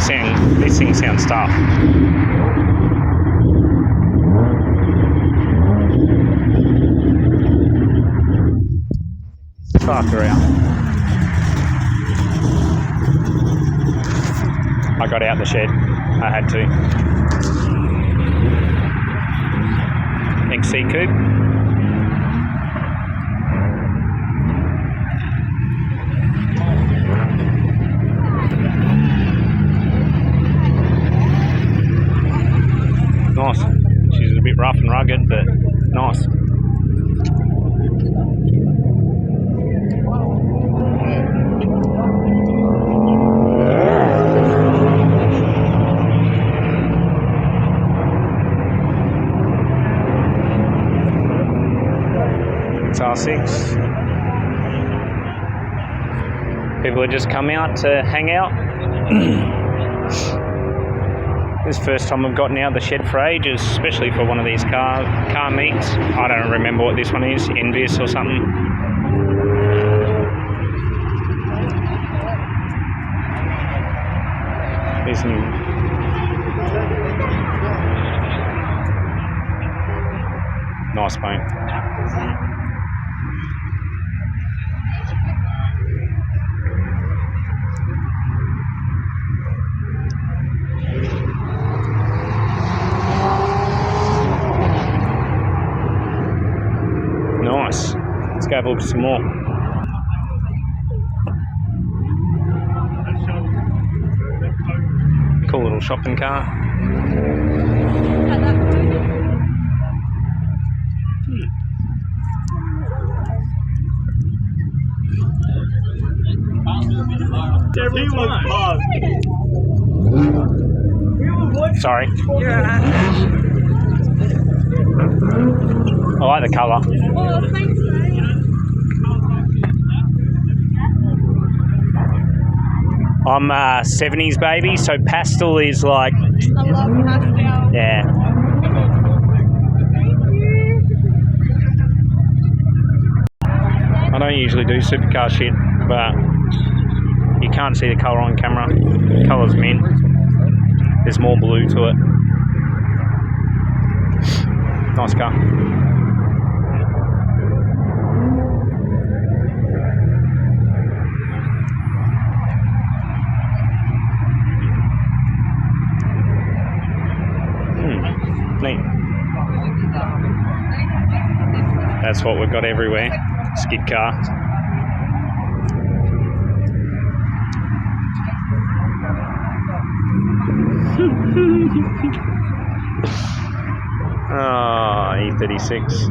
This thing sounds tough. After out. I got out the shed. I had to. XC coupe. Nice. She's a bit rough and rugged, but nice. It's R6. People have just come out to hang out. This is the first time I've gotten out of the shed for ages, especially for one of these car meets. I don't remember what this one is, Envious or something. There's some nice paint. Nice. Let's go have a look at some more. Cool little shopping cart. Sorry. I like the colour. Oh, thanks, mate. I'm 70s baby, so pastel is like... I love pastel. Yeah. I don't usually do supercar shit, but you can't see the colour on camera. The colour's mint. There's more blue to it. Nice car. Neat. That's what we've got everywhere. Skid car. Oh, E36.